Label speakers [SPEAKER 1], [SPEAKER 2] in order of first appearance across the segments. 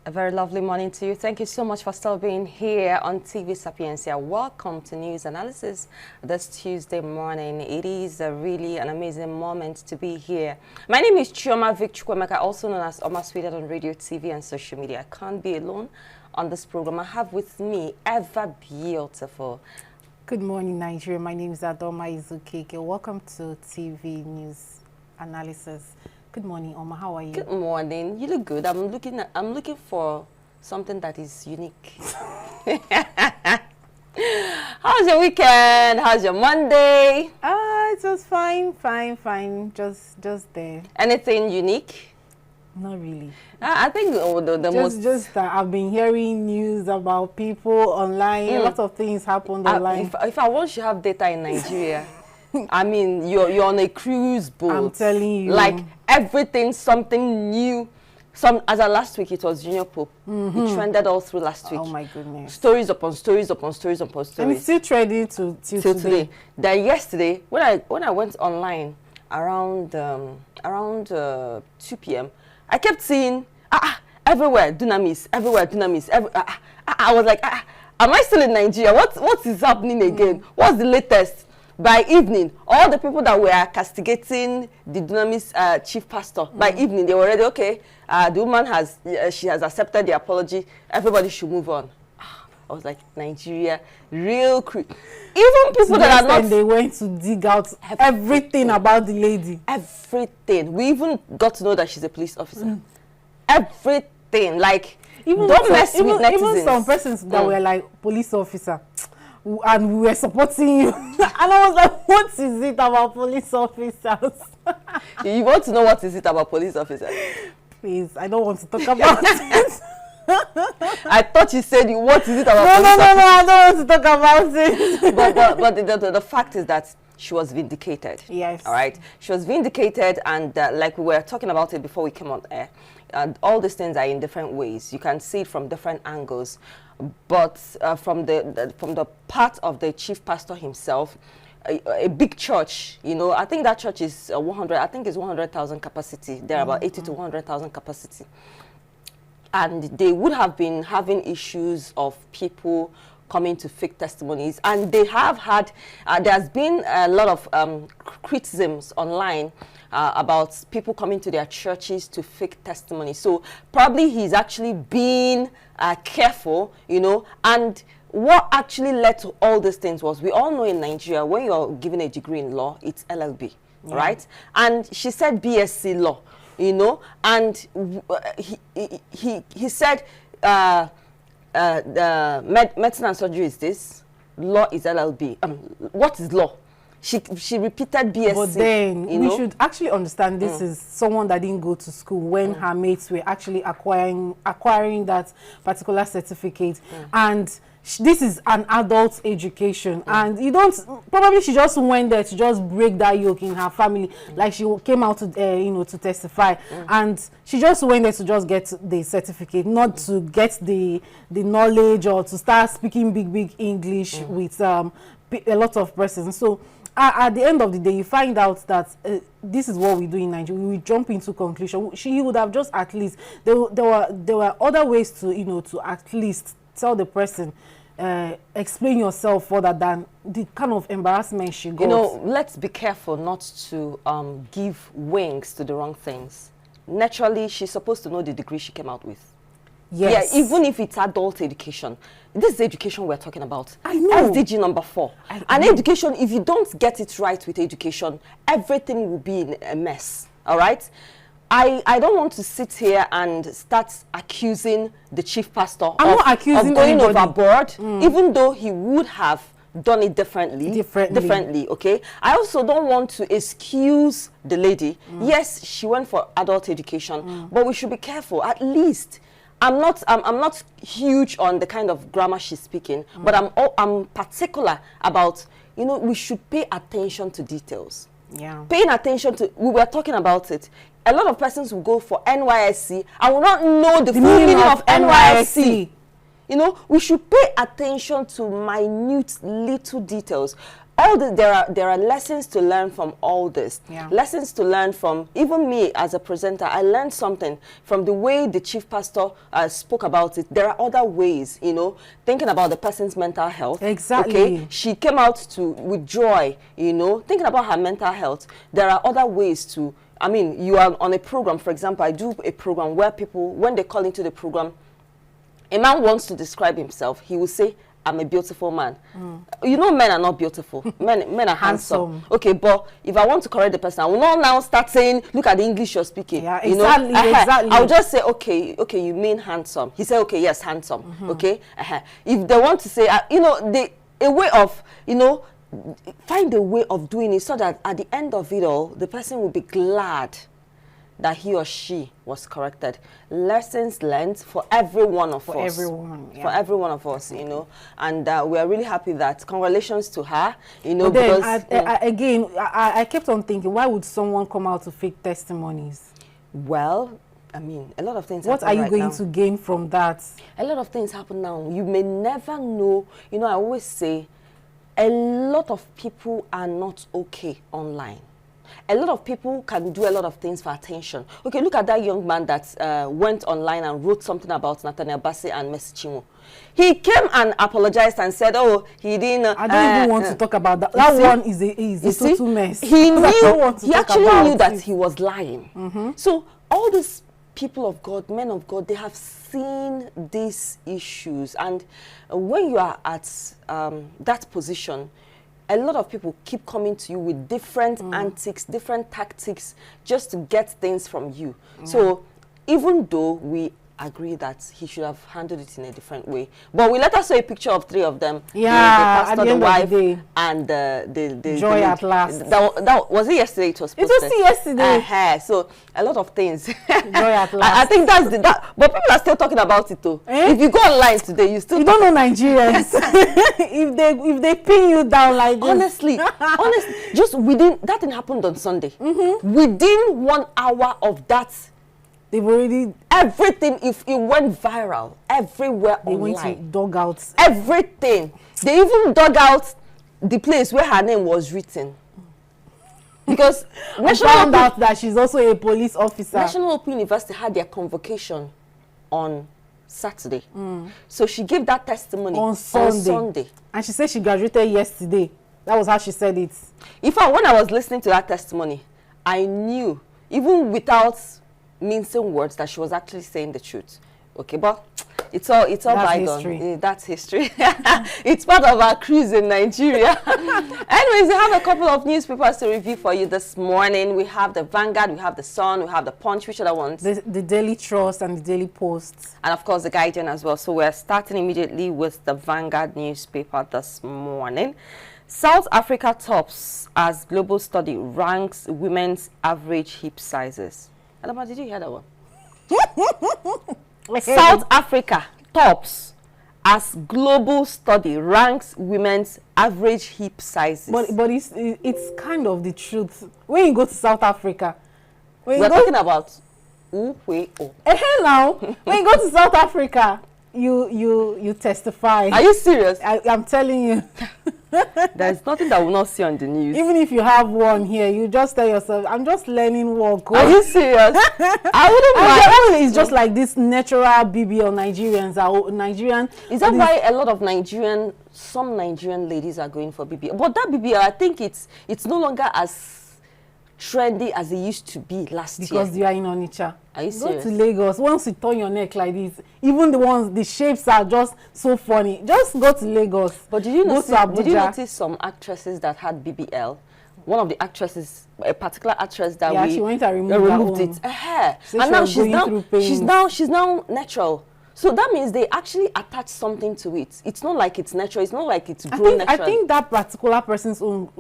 [SPEAKER 1] A very lovely morning to you. Thank you so much for still being here on TV Sapiencia. Welcome to News Analysis this Tuesday morning. It is really an amazing moment to be here. My name is Chioma Vic Chukwemeka, also known as Oma Sweetheart on radio, TV, and social media. I can't be alone on this program. I have with me ever beautiful.
[SPEAKER 2] Good morning, Nigeria. My name is Adoma Izukeke. Welcome to TV News Analysis. Good morning, Oma. How are you?
[SPEAKER 1] Good morning. You look good. I'm looking for something that is unique. How's your weekend? How's your Monday?
[SPEAKER 2] It was fine. Just there.
[SPEAKER 1] Anything unique?
[SPEAKER 2] Not really.
[SPEAKER 1] I think
[SPEAKER 2] just that I've been hearing news about people online. A lot of things happened online.
[SPEAKER 1] If I want to have data in Nigeria, I mean, you're on a cruise boat.
[SPEAKER 2] I'm telling you.
[SPEAKER 1] Like everything, something new. As of last week, it was Junior Pope. It trended all through last week.
[SPEAKER 2] Oh my goodness.
[SPEAKER 1] Stories upon stories upon stories upon stories.
[SPEAKER 2] And it's still trending till today.
[SPEAKER 1] Then yesterday, when I went online around 2 p.m., I kept seeing everywhere Dunamis, everywhere Dunamis. I was like, am I still in Nigeria? What is happening again? What's the latest? By evening, all the people that were castigating the Dunamis chief pastor, by evening they were already okay. The woman has accepted the apology. Everybody should move on. I was like, Nigeria, real creep. Even people that are not.
[SPEAKER 2] They went to dig out everything about the lady.
[SPEAKER 1] Everything. We even got to know that she's a police officer. Everything. Like, don't mess with netizens.
[SPEAKER 2] Even some persons that were like police officer. And we were supporting you. And I was like, what is it about police officers?
[SPEAKER 1] You want to know what is it about police officers?
[SPEAKER 2] Please, I don't want to talk about it.
[SPEAKER 1] I thought you said, what is it about
[SPEAKER 2] police
[SPEAKER 1] officers?
[SPEAKER 2] No, I don't want to talk about it.
[SPEAKER 1] but the fact is that she was vindicated.
[SPEAKER 2] Yes.
[SPEAKER 1] All right? She was vindicated, and like we were talking about it before we came on air, and all these things are in different ways. You can see it from different angles. But from the part of the chief pastor himself, a big church, you know, I think that church is 100,000 capacity. They're about 80 to 100,000 capacity. And they would have been having issues of people coming to fake testimonies. And they have had, there's been a lot of criticisms online about people coming to their churches to fake testimony. So probably he's actually being careful, you know. And what actually led to all these things was, we all know in Nigeria, when you're given a degree in law, it's LLB, right? And she said BSc law, you know. And he said medicine and surgery is this, law is LLB. What is law? She repeated BSc.
[SPEAKER 2] But then we should actually understand this is someone that didn't go to school when her mates were actually acquiring that particular certificate. And this is an adult education. And you don't, probably she just went there to just break that yoke in her family. Like she came out to, to testify. And she just went there to just get the certificate, not to get the knowledge or to start speaking big English with a lot of persons. So at the end of the day, you find out that this is what we do in Nigeria. We jump into conclusion. She would have just at least, there were other ways to, to at least tell the person, explain yourself further than the kind of embarrassment she got.
[SPEAKER 1] You know, let's be careful not to give wings to the wrong things. Naturally, she's supposed to know the degree she came out with.
[SPEAKER 2] Yes.
[SPEAKER 1] Yeah, even if it's adult education. This is the education we're talking about.
[SPEAKER 2] I know.
[SPEAKER 1] SDG number 4. And education, if you don't get it right with education, everything will be in a mess. All right? I don't want to sit here and start accusing the chief pastor of going overboard, even though he would have done it differently, okay? I also don't want to excuse the lady. Yes, she went for adult education, but we should be careful. At least, I'm not huge on the kind of grammar she's speaking, but I'm particular about, we should pay attention to details.
[SPEAKER 2] Yeah.
[SPEAKER 1] Paying attention to, we were talking about it. A lot of persons will go for NYSC and will not know the full meaning of NYSC. We should pay attention to minute little details. there are lessons to learn from all this.
[SPEAKER 2] Yeah.
[SPEAKER 1] Lessons to learn from, even me as a presenter, I learned something from the way the chief pastor spoke about it. There are other ways, you know, thinking about the person's mental health.
[SPEAKER 2] Exactly.
[SPEAKER 1] Okay, she came out with joy, you know, thinking about her mental health. There are other ways to, I mean, you are on a program, for example, I do a program where people, when they call into the program, a man wants to describe himself, he will say, I'm a beautiful man. You know, men are not beautiful. Men are handsome. Okay, but if I want to correct the person, I will not now start saying, look at the English you're speaking.
[SPEAKER 2] Yeah,
[SPEAKER 1] exactly,
[SPEAKER 2] you know? Exactly.
[SPEAKER 1] I'll just say, okay, you mean handsome. He said, okay, yes, handsome. Okay. If they want to say, you know, a way of, you know, find a way of doing it so that at the end of it all, the person will be glad that he or she was corrected. Lessons learned for every one of us.
[SPEAKER 2] For everyone, yeah.
[SPEAKER 1] For every one of us, you know. And we are really happy that, congratulations to her, you know.
[SPEAKER 2] But
[SPEAKER 1] because
[SPEAKER 2] then, I kept on thinking, why would someone come out to fake testimonies?
[SPEAKER 1] Well, I mean, a lot of things
[SPEAKER 2] What
[SPEAKER 1] happen
[SPEAKER 2] are you
[SPEAKER 1] right
[SPEAKER 2] going
[SPEAKER 1] now.
[SPEAKER 2] to gain from that?
[SPEAKER 1] A lot of things happen now. You may never know. You know, I always say, a lot of people are not okay online. A lot of people can do a lot of things for attention. Okay, look at that young man that went online and wrote something about Nathaniel Bassey and Mercy Chinwo. He came and apologized and said, oh, he didn't...
[SPEAKER 2] I don't even want to talk about that. That one is a total mess.
[SPEAKER 1] He knew, he actually knew that
[SPEAKER 2] it.
[SPEAKER 1] he was lying. So all these people of God, men of God, they have seen these issues. And when you are at that position, a lot of people keep coming to you with different antics, different tactics, just to get things from you. So even though we agree that he should have handled it in a different way, but we let us show a picture of three of them.
[SPEAKER 2] Yeah,
[SPEAKER 1] the pastor,
[SPEAKER 2] at the end
[SPEAKER 1] the wife,
[SPEAKER 2] of the day.
[SPEAKER 1] and the
[SPEAKER 2] Joy at last.
[SPEAKER 1] That was it yesterday. It was posted.
[SPEAKER 2] It was yesterday.
[SPEAKER 1] So a lot of things.
[SPEAKER 2] Joy at last.
[SPEAKER 1] I think that's that. But people are still talking about it though.
[SPEAKER 2] Eh?
[SPEAKER 1] If you go online today, you still.
[SPEAKER 2] You don't know Nigerians. if they pin you down like this.
[SPEAKER 1] Honestly, just within that thing happened on Sunday. Within 1 hour of that,
[SPEAKER 2] they've already
[SPEAKER 1] everything. If it went viral everywhere
[SPEAKER 2] they
[SPEAKER 1] online,
[SPEAKER 2] went to dugouts.
[SPEAKER 1] everything. They even dug out the place where her name was written. Because
[SPEAKER 2] I found out that she's also a police officer.
[SPEAKER 1] National Open University had their convocation on Saturday. So she gave that testimony
[SPEAKER 2] on Sunday. And she said she graduated yesterday. That was how she said it.
[SPEAKER 1] In fact, when I was listening to that testimony, I knew, even without mincing words, that she was actually saying the truth. Okay, but it's all bygone.
[SPEAKER 2] History.
[SPEAKER 1] That's history. It's part of our cruise in Nigeria. Anyways, we have a couple of newspapers to review for you this morning. We have the Vanguard, we have the Sun, we have the Punch. Which other ones?
[SPEAKER 2] The Daily Trust and the Daily Post.
[SPEAKER 1] And of course the Guardian as well. So we're starting immediately with the Vanguard newspaper this morning. South Africa tops as global study ranks women's average hip sizes. Adama, did you hear that one? South Africa tops as global study ranks women's average hip sizes.
[SPEAKER 2] But it's kind of the truth. When you go to South Africa,
[SPEAKER 1] we're talking about
[SPEAKER 2] now, when you go to South Africa, you testify.
[SPEAKER 1] Are you serious?
[SPEAKER 2] I'm telling you.
[SPEAKER 1] There's nothing that will not see on the news.
[SPEAKER 2] Even if you have one here, you just tell yourself, I'm just learning work.
[SPEAKER 1] Are you serious? I wouldn't mind.
[SPEAKER 2] It's just like this natural BBL Nigerians are Nigerian.
[SPEAKER 1] Is that why a lot of some Nigerian ladies are going for BBL? But that BBL, I think it's no longer as trendy as it used to be last year.
[SPEAKER 2] Because you are in Onitsha.
[SPEAKER 1] Are you serious?
[SPEAKER 2] Go to Lagos. Once you turn your neck like this, even the shapes are just so funny. Just go to Lagos.
[SPEAKER 1] But did you notice some actresses that had BBL? One of the actresses, a particular actress that
[SPEAKER 2] she went and
[SPEAKER 1] removed it. And now she's now natural. So that means they actually attach something to it. It's not like it's natural. It's not like it's grown naturally.
[SPEAKER 2] I think that particular person's own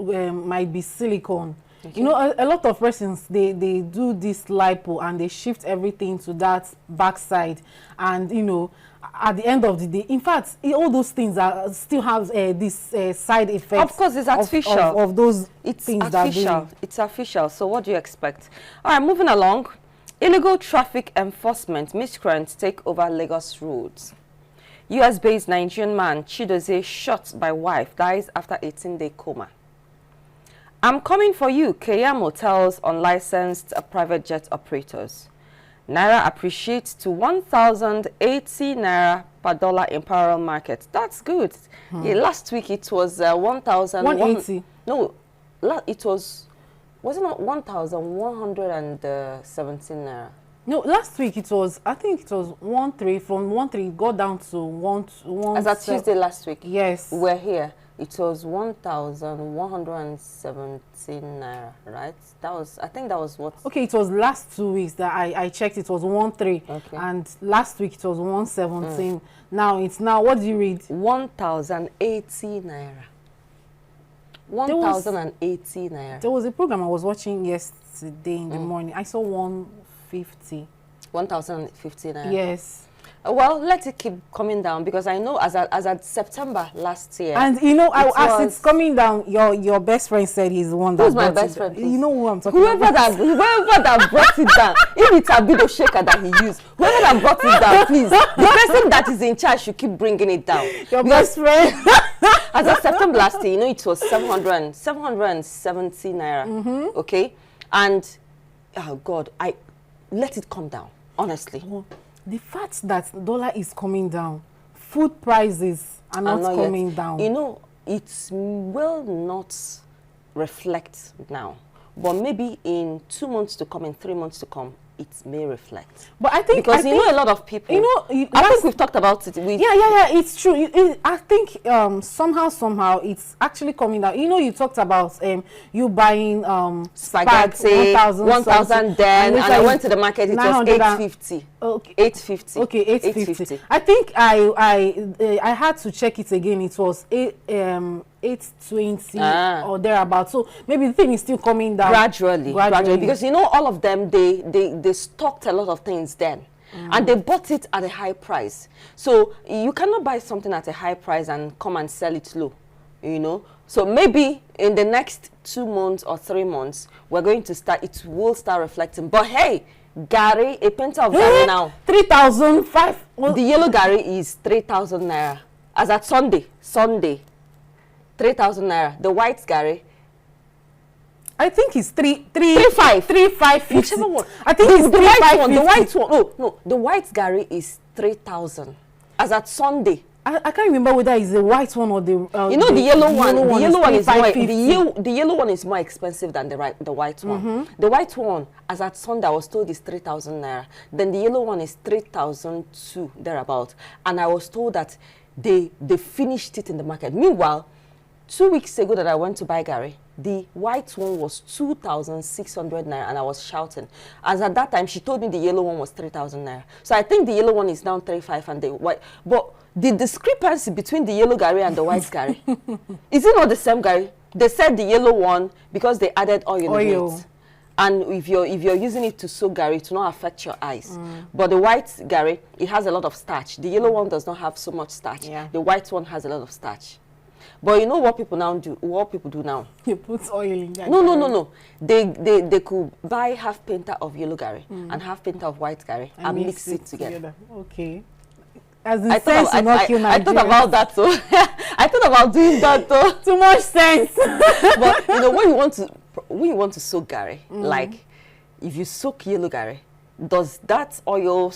[SPEAKER 2] might be silicone. Okay. You know, a lot of persons, they do this lipo and they shift everything to that backside. And, you know, at the end of the day, in fact, all those things still have this side effect.
[SPEAKER 1] Of course, it's artificial.
[SPEAKER 2] Of those things
[SPEAKER 1] artificial. It's artificial. So what do you expect? All right, moving along. Illegal traffic enforcement miscreants take over Lagos roads. US-based Nigerian man Chidozie shot by wife dies after 18-day coma. I'm coming for you. Keyamo tells unlicensed private jet operators. Naira appreciates to 1,080 Naira per dollar in parallel market. That's good. Yeah, last week it was 1,180. No, it was, wasn't it 1,117 Naira?
[SPEAKER 2] No, last week it was, I think it was 1,3. From 1,3 go down to 1.
[SPEAKER 1] As at Tuesday last week?
[SPEAKER 2] Yes.
[SPEAKER 1] We're here. It was 1,117 Naira, right? That was, I think that was what?
[SPEAKER 2] Okay, it was last 2 weeks that I checked. It was 1,3. Okay. And last week it was 117. Now it's now, what do you read?
[SPEAKER 1] 1,080 Naira. 1,080 Naira.
[SPEAKER 2] There was a program I was watching yesterday in the morning. I saw 150.
[SPEAKER 1] 1,050 Naira?
[SPEAKER 2] Yes.
[SPEAKER 1] Well, let it keep coming down, because I know as at September last year.
[SPEAKER 2] And you know, as it's coming down, your best friend said he's the one that.
[SPEAKER 1] Who's my best friend?
[SPEAKER 2] You know who I'm talking
[SPEAKER 1] about. Whoever that brought it down, if it's a bit of shaker that he used, whoever that brought it down, please, the person that is in charge should keep bringing it down.
[SPEAKER 2] Your best friend.
[SPEAKER 1] As of September last year, you know, it was 770 Naira. Okay, and oh God, I let it come down. Honestly.
[SPEAKER 2] The fact that the dollar is coming down, food prices are not coming down.
[SPEAKER 1] You know, it will not reflect now, but maybe in 2 months to come, in 3 months to come, it may reflect.
[SPEAKER 2] But I think
[SPEAKER 1] because you know a lot of people. You know, I think we've talked about it.
[SPEAKER 2] Yeah, it's true. I think somehow it's actually coming down. You know, you talked about you buying
[SPEAKER 1] spaghetti 1,000 then, and I went to the market. It was 850.
[SPEAKER 2] Okay.
[SPEAKER 1] 850.
[SPEAKER 2] Okay, 850. I think I had to check it again. It was 820 or thereabout. So maybe the thing is still coming down gradually.
[SPEAKER 1] Because you know, all of them they stocked a lot of things then. And they bought it at a high price. So you cannot buy something at a high price and come and sell it low, you know. So maybe in the next 2 months or 3 months, we're going to start, it will start reflecting. But hey, Gary, a penta of Gary now.
[SPEAKER 2] 3,005.
[SPEAKER 1] The yellow Gary is 3,000 Naira. As at Sunday, 3,000 Naira. The white Gary,
[SPEAKER 2] I think it's
[SPEAKER 1] 3,550.
[SPEAKER 2] Whichever one.
[SPEAKER 1] I think it's the white one. The white one. No. The white Gary is 3,000. As at Sunday.
[SPEAKER 2] I can't remember whether it's the white one or the.
[SPEAKER 1] You know, the yellow one. The yellow one is more. The yellow one is more expensive than the white one. The white one, as at Sunday, I was told is 3,000 Naira. Then the yellow one is 3,002 thereabout. And I was told that they finished it in the market. Meanwhile, 2 weeks ago that I went to buy Gary, the white one was 2,600 Naira, and I was shouting. As at that time, she told me the yellow one was 3,000 Naira. So I think the yellow one is now 3,500 and the white. But the discrepancy between the yellow Gary and the white Gary, is it not the same Gary? They said the yellow one because they added oil in it. And if you're using it to soak Gary, it will not affect your eyes. But the white Gary, it has a lot of starch. The yellow one does not have so much starch. Yeah. The white one has a lot of starch. But you know what people now do? What people do now?
[SPEAKER 2] You put oil in that.
[SPEAKER 1] No. They could buy half pinta of yellow Gary and half pinta of white Gary and mix it together.
[SPEAKER 2] Okay.
[SPEAKER 1] I thought about that too. I thought about doing that too.
[SPEAKER 2] Too much sense.
[SPEAKER 1] But you know, when you want to soak Gary, like if you soak yellow Gary, does that oil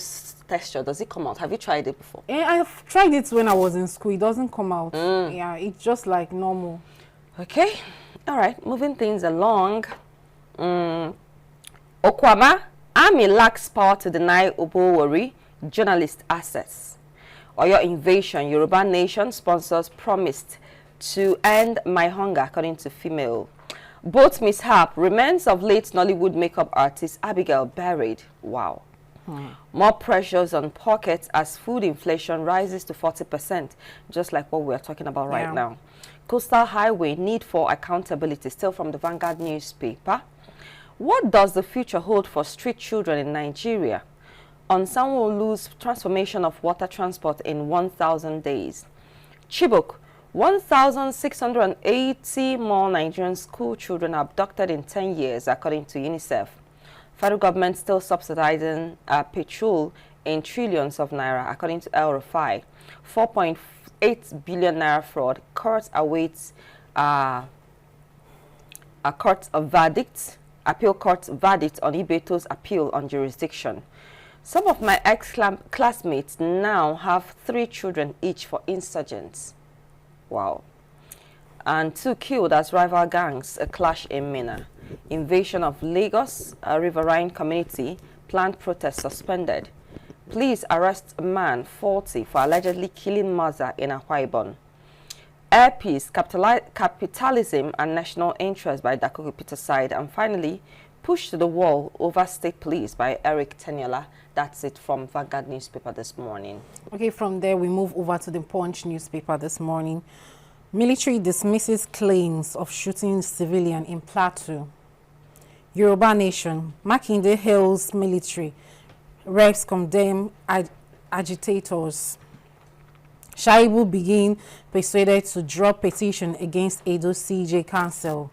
[SPEAKER 1] texture, does it come out? Have you tried it before?
[SPEAKER 2] I've tried it when I was in school. It doesn't come out. Yeah, it's just like normal.
[SPEAKER 1] Okay. All right. Moving things along. Okwama, army lacks power to deny Obowori journalist access. Oyo invasion, Yoruba nation sponsors promised to end my hunger, according to female. Both mishap, remains of late Nollywood makeup artist Abigail buried. Wow. More pressures on pockets as food inflation rises to 40%, just like what we're talking about right now. Coastal Highway, need for accountability, still from the Vanguard newspaper. What does the future hold for street children in Nigeria? On Sanwo-Olu's transformation of water transport in 1,000 days. Chibok, 1,680 more Nigerian school children abducted in 10 years, according to UNICEF. Federal government still subsidizing petrol in trillions of naira, according to El Rufai. 4.8 billion naira fraud. Court awaits A appeal court verdict on Ibeto's appeal on jurisdiction. Some of my ex-classmates now have 3 children each for insurgents. Wow. And 2 killed as rival gangs, a clash in Minna. Invasion of Lagos, a riverine community, planned protest suspended. Police arrest a man 40 for allegedly killing mother in Akwa Ibom. Air peace, capitalism and national interest by Dakoku Peterside. And finally, Push to the Wall over State Police by Eric Teniola. That's it from Vanguard newspaper this morning. Okay,
[SPEAKER 2] from there we move over to the Punch newspaper this morning. Military dismisses claims of shooting civilian in Plateau. Yoruba Nation, Makinde hails military. Reps condemn agitators. Shaibu begin persuaded to drop petition against Edo CJ Council.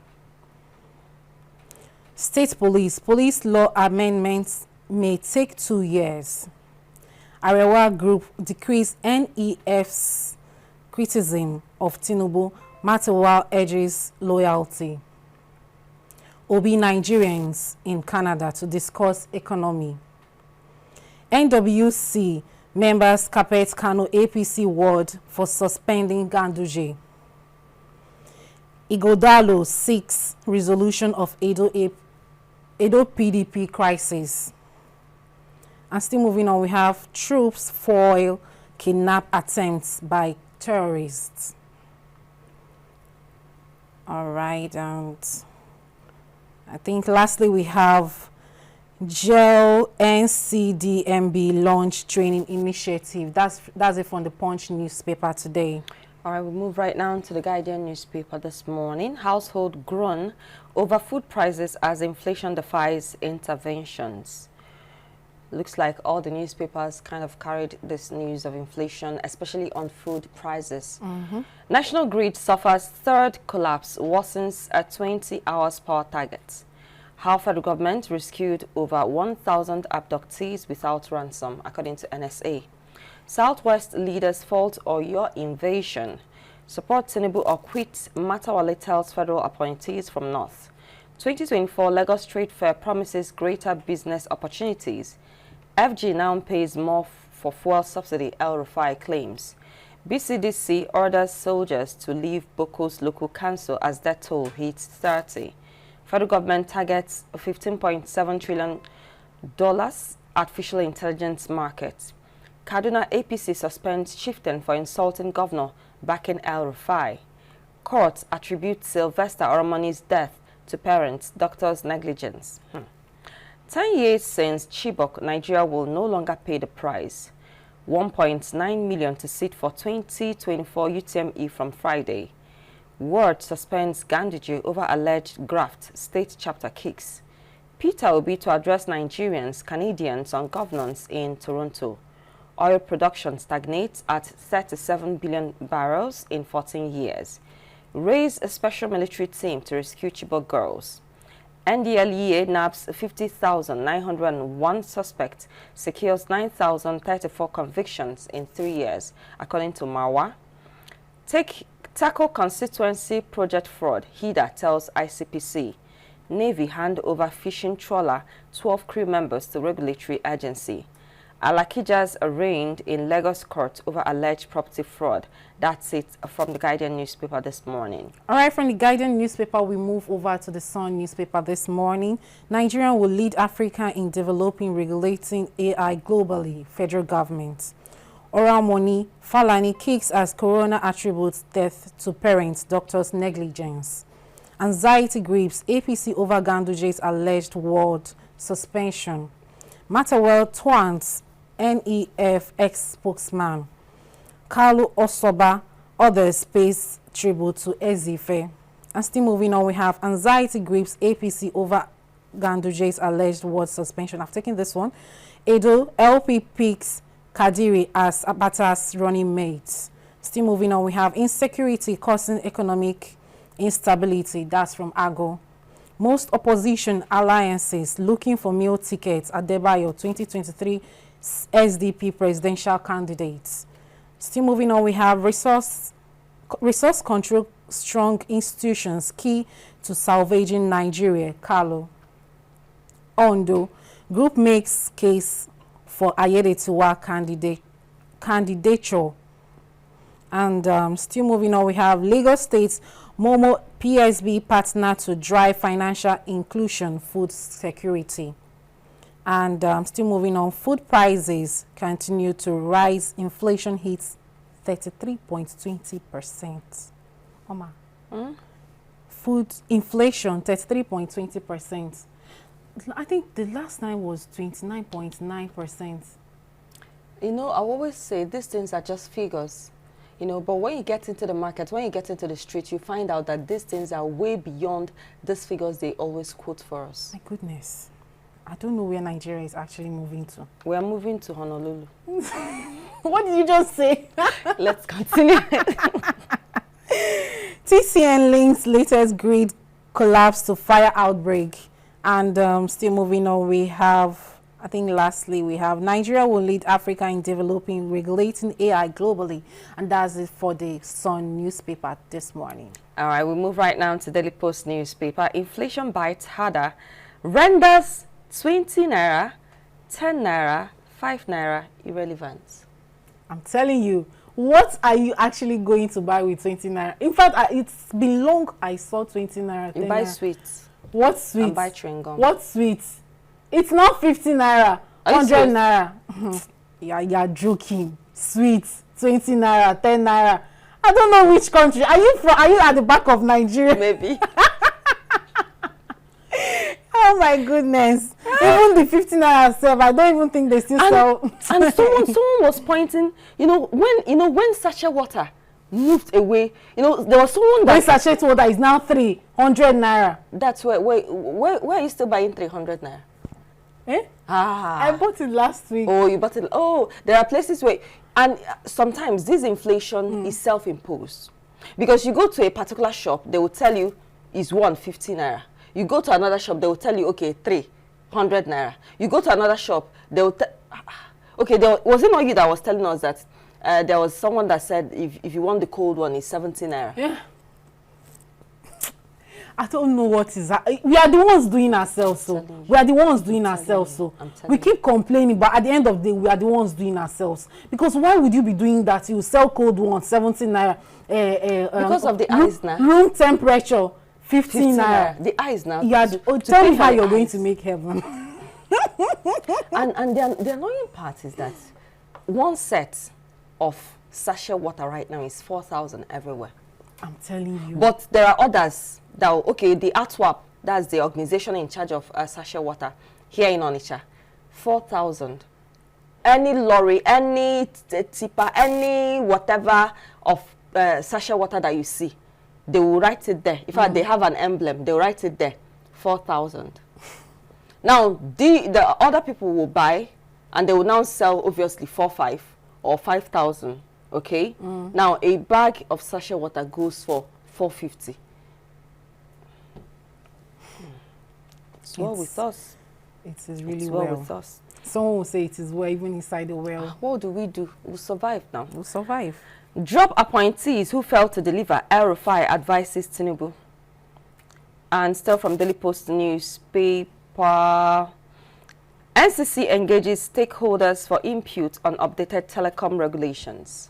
[SPEAKER 2] State Police law amendments may take 2 years. Arewa Group decrees NEF's criticism of Tinubu. Matawa urges loyalty. Obi Nigerians in Canada to discuss economy. NWC members carpet Kano APC ward for suspending Ganduje. Igodalo seeks resolution of Edo PDP crisis. And still moving on, we have troops foil kidnap attempts by terrorists. All right, and I think lastly we have GEL NCDMB launch training initiative. That's it from the Punch newspaper today.
[SPEAKER 1] All right, we'll move right now to the Guardian newspaper this morning. Household groan over food prices as inflation defies interventions. Looks like all the newspapers kind of carried this news of inflation, especially on food prices. National Grid suffers third collapse, worsens a 20 hours power target. How federal government rescued over 1,000 abductees without ransom, according to NSA. Southwest leaders fault Oyo invasion. Support Tinubu or quit, Matawale tells federal appointees from North. 2024 Lagos Trade Fair promises greater business opportunities. FG now pays more for fuel subsidy, El Rufai claims. BCDC orders soldiers to leave Boko's local council as death toll hits 30. Federal government targets $15.7 trillion artificial intelligence market. Kaduna APC suspends chieftain for insulting governor backing El Rufai. Court attributes Sylvester Oromoni's death to parents, doctors' negligence. 10 years since Chibok, Nigeria will no longer pay the price. 1.9 million to sit for 2024 UTME from Friday. Word suspends Ganduje over alleged graft, state chapter kicks. Peter Obi to address Nigerians, Canadians on governance in Toronto. Oil production stagnates at 37 billion barrels in 14 years. Raise a special military team to rescue Chibok girls. NDLEA nabs 50,901 suspects, secures 9,034 convictions in 3 years, according to Marwa. Tackle constituency project fraud, HIDA tells ICPC. Navy hand over fishing trawler, 12 crew members to regulatory agency. Alakijas arraigned in Lagos court over alleged property fraud. That's it from the Guardian newspaper this morning.
[SPEAKER 2] All right, from the Guardian newspaper, we move over to the Sun newspaper this morning. Nigeria will lead Africa in developing regulating AI globally, federal government. Oral money, Falani kicks as corona attributes death to parents, doctors' negligence. Anxiety grips, APC over Ganduje's alleged ward suspension. Matawell twants NEF ex-spokesman. Kalu Osoba, others pays tribute to Ezife. And still moving on, we have anxiety grips APC over Ganduje's alleged ward suspension. I've taken this one. Edo, LP picks Kadiri as Abata's running mates. Still moving on, we have insecurity causing economic instability. That's from Ago. Most opposition alliances looking for meal tickets at Debayo 2023 SDP presidential candidates. Still moving on, we have resource control strong institutions key to salvaging Nigeria, Carlo. Ondo, group makes case for Ayedetiwa candidature. And still moving on, we have Lagos State Momo PSB partner to drive financial inclusion, food security. And still moving on, food prices continue to rise. Inflation hits 33.20%. Oma. Food inflation, 33.20%. I think the last time was 29.9%.
[SPEAKER 1] You know, I always say these things are just figures. You know, but when you get into the market, when you get into the street, you find out that these things are way beyond these figures they always quote for us.
[SPEAKER 2] My goodness. I don't know where Nigeria is actually moving to.
[SPEAKER 1] We are moving to Honolulu.
[SPEAKER 2] What did you just say?
[SPEAKER 1] Let's continue.
[SPEAKER 2] TCN links latest grid collapse to fire outbreak. And still moving on, we have, I think lastly, we have Nigeria will lead Africa in developing, regulating AI globally. And that's it for the Sun newspaper this morning.
[SPEAKER 1] All right, we move right now to Daily Post newspaper. Inflation bites harder, renders 20 naira, 10 naira, 5 naira irrelevant.
[SPEAKER 2] I'm telling you, what are you actually going to buy with 20 naira? In fact, it's been long I saw 20 naira.
[SPEAKER 1] You buy
[SPEAKER 2] naira.
[SPEAKER 1] sweets.
[SPEAKER 2] What sweets?
[SPEAKER 1] And buy chewing gum.
[SPEAKER 2] What sweets? It's not 50 naira, 100 naira. You're joking. Sweets, 20 naira, 10 naira. I don't know which country. Are you from? Are you at the back of Nigeria?
[SPEAKER 1] Maybe.
[SPEAKER 2] Oh my goodness. Even the 50 naira self, I don't even think they still sell.
[SPEAKER 1] And someone was pointing, when sachet water moved away, there was someone that...
[SPEAKER 2] When sachet water is now 300 naira.
[SPEAKER 1] That's where are you still buying 300 naira?
[SPEAKER 2] Eh? I bought it last week.
[SPEAKER 1] Oh, you bought it. Oh, there are places where... And sometimes this inflation is self-imposed. Because you go to a particular shop, they will tell you it's 150 naira. You go to another shop, they will tell you, okay, 300 naira. You go to another shop, they will okay, was it not you that was telling us that there was someone that said if you want the cold one, it's 70 naira?
[SPEAKER 2] Yeah. I don't know what is that. We are the ones doing ourselves, so. We are the ones doing ourselves, so. We keep complaining, but at the end of the day, we are the ones doing ourselves. Because why would you be doing that? You sell cold one, 70 naira.
[SPEAKER 1] Because of the ice now.
[SPEAKER 2] Room temperature. 15 naira.
[SPEAKER 1] The eyes now.
[SPEAKER 2] Tell me how you're going to make heaven.
[SPEAKER 1] and the annoying part is that one set of sachet water right now is 4,000 everywhere.
[SPEAKER 2] I'm telling you.
[SPEAKER 1] But there are others that, okay, the ATWAP, that's the organization in charge of sachet water here in Onitsha, 4,000. Any lorry, any tipper, any whatever of sachet water that you see, they will write it there. In fact, they have an emblem. They will write it there, 4,000. Now, the other people will buy, and they will now sell, obviously, 4,500 or 5,000, okay? Now, a bag of sachet water goes for 450. It's well with us.
[SPEAKER 2] It is really
[SPEAKER 1] it's well with us.
[SPEAKER 2] Someone will say it is well, even inside the well.
[SPEAKER 1] What do we do? We'll survive now.
[SPEAKER 2] We'll survive.
[SPEAKER 1] Drop appointees who failed to deliver, El-Rufai advises Tinubu. And still from Daily Post newspaper, NCC engages stakeholders for input on updated telecom regulations.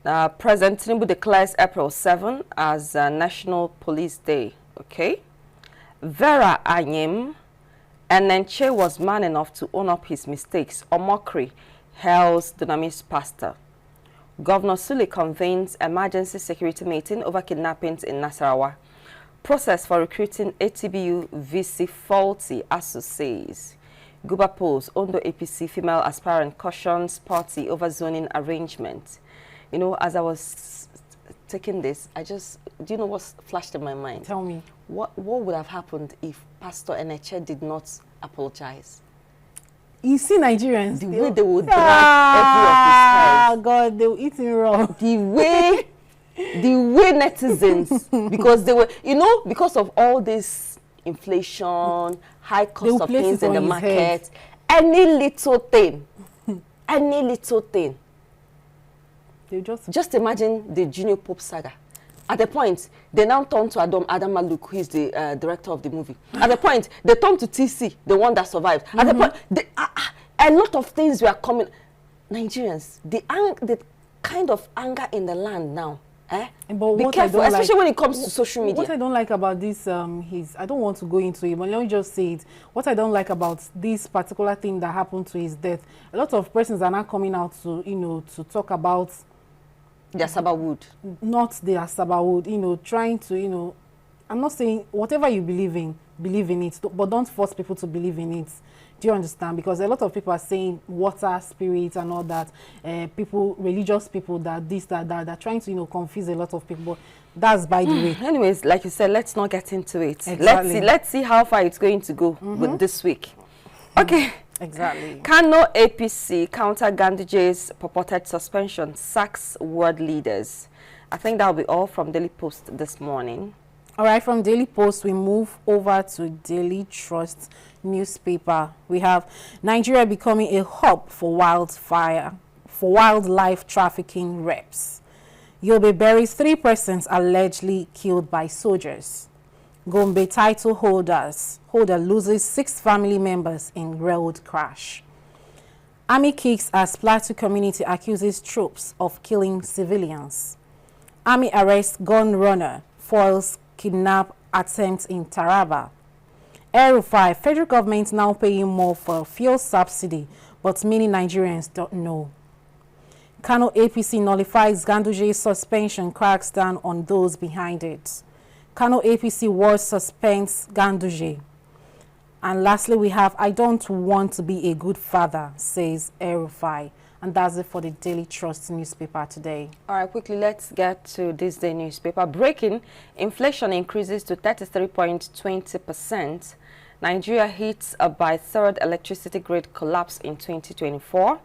[SPEAKER 1] President Tinubu declares April 7 as National Police Day. Okay. Vera Anyim, Enenche was man enough to own up his mistakes. Omokri hails Dunamis pastor. Governor Sule convenes emergency security meeting over kidnappings in Nasarawa. Process for recruiting ATBU VC faulty, ASU says. Guba polls, Ondo APC female aspirant cautions party over zoning arrangement. As I was taking this, do you know what flashed in my mind?
[SPEAKER 2] Tell me.
[SPEAKER 1] What would have happened if Pastor Enenche did not apologize?
[SPEAKER 2] You see Nigerians.
[SPEAKER 1] The way they would drag every of his head.
[SPEAKER 2] God, they will eat him raw.
[SPEAKER 1] The way netizens, because they were, because of all this inflation, high cost of things in the market, any little thing,
[SPEAKER 2] they
[SPEAKER 1] just imagine the Junior Pope saga. At the point, they now turn to Adam Maluk, who is the director of the movie. At the point, they turn to TC, the one that survived. At the point, a lot of things were coming. Nigerians, the kind of anger in the land now.
[SPEAKER 2] But
[SPEAKER 1] be careful, especially when it comes to social media.
[SPEAKER 2] What I don't like about this, I don't want to go into it, but let me just say it. What I don't like about this particular thing that happened to his death, a lot of persons are now coming out to, to talk about
[SPEAKER 1] the Asaba Wood.
[SPEAKER 2] Not the Asaba Wood, trying to, I'm not saying whatever you believe in it, but don't force people to believe in it. Do you understand? Because a lot of people are saying water, spirit, and all that. People, religious people, that this, that, trying to, confuse a lot of people. That's by the way.
[SPEAKER 1] Anyways, like you said, let's not get into it.
[SPEAKER 2] Exactly.
[SPEAKER 1] Let's see how far it's going to go with this week. Okay.
[SPEAKER 2] Exactly.
[SPEAKER 1] Kano APC counter Ganduje's purported suspension, sacks world leaders. I think that'll be all from Daily Post this morning.
[SPEAKER 2] All right, from Daily Post, we move over to Daily Trust newspaper. We have Nigeria becoming a hub for wildlife trafficking reps. Yobe buries 3 persons allegedly killed by soldiers. Gombe title holder loses 6 family members in road crash. Army kicks as Plateau community accuses troops of killing civilians. Army arrests gun runner, foils kidnap attempt in Taraba. El-Rufai, federal government now paying more for fuel subsidy, but many Nigerians don't know. Kano APC nullifies Ganduje's suspension, cracks down on those behind it. Kano APC ward suspends Ganduje. And lastly, we have, I don't want to be a good father, says El-Rufai. And that's it for the Daily Trust newspaper today. All
[SPEAKER 1] right, quickly, let's get to this day newspaper. Breaking, inflation increases to 33.20%. Nigeria hits by 3rd electricity grid collapse in 2024.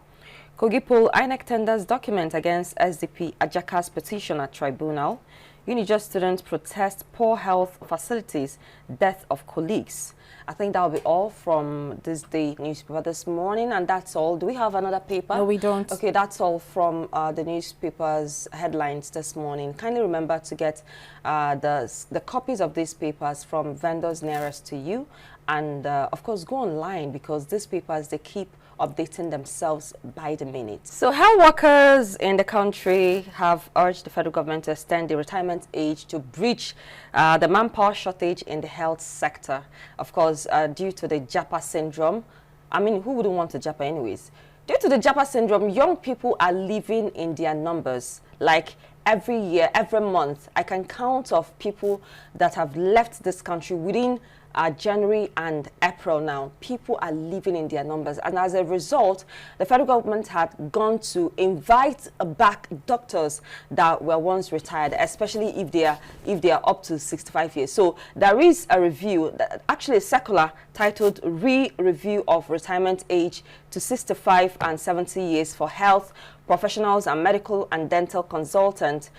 [SPEAKER 1] Kogi poll, INEC tenders document against SDP Ajaka's petition at tribunal. Unijust students protest poor health facilities, death of colleagues. I think that will be all from this day newspaper this morning, and that's all. Do we have another paper?
[SPEAKER 2] No, we don't.
[SPEAKER 1] Okay, that's all from the newspaper's headlines this morning. Kindly remember to get the copies of these papers from vendors nearest to you, and of course go online, because these papers, they keep updating themselves by the minute. So health workers in the country have urged the federal government to extend the retirement age to bridge the manpower shortage in the health sector. Of course, due to the JAPA syndrome. I mean, who wouldn't want a JAPA anyways? Due to the JAPA syndrome, young people are leaving in their numbers. Like every year, every month, I can count of people that have left this country within January and April now. People are leaving in their numbers, and as a result, the federal government had gone to invite back doctors that were once retired, especially if they are up to 65 years. So there is a review, actually a circular titled Review of Retirement Age to 65 and 70 years for health professionals and medical and dental consultants.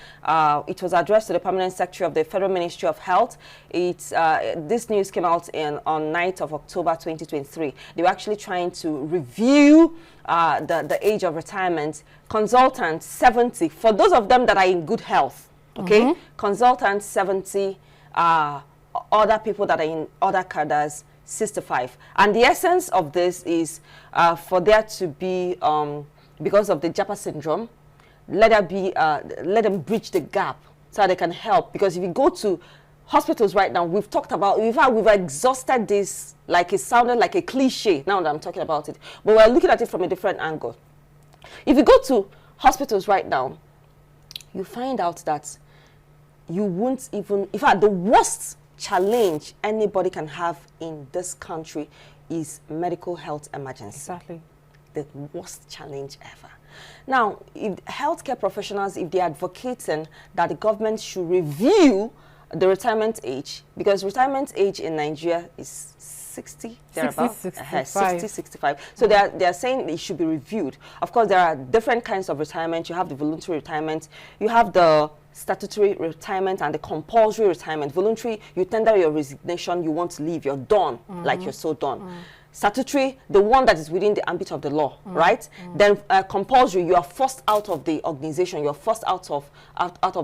[SPEAKER 1] It was addressed to the Permanent Secretary of the Federal Ministry of Health. This news came out on 9th of October 2023. They were actually trying to review the age of retirement. Consultants 70, for those of them that are in good health, okay? Consultants 70, other people that are in other cadres 65. And the essence of this is for there to be because of the JAPA syndrome, let them bridge the gap so they can help. Because if you go to hospitals right now, we've talked about, we've exhausted this, like it sounded like a cliche now that I'm talking about it, but we're looking at it from a different angle. If you go to hospitals right now, you find out that you won't even, in fact, the worst challenge anybody can have in this country is medical health emergency.
[SPEAKER 2] Exactly.
[SPEAKER 1] The worst challenge ever. Now, if healthcare professionals, if they're advocating that the government should review the retirement age, because retirement age in Nigeria is 60, thereabouts. 60, 65. So they're saying it should be reviewed. Of course, there are different kinds of retirement. You have the voluntary retirement, you have the statutory retirement and the compulsory retirement. Voluntary, you tender your resignation, you want to leave, you're done, like you're so done. statutory, the one that is within the ambit of the law, right? Then compulsory, you are forced out of the organization, you're forced out of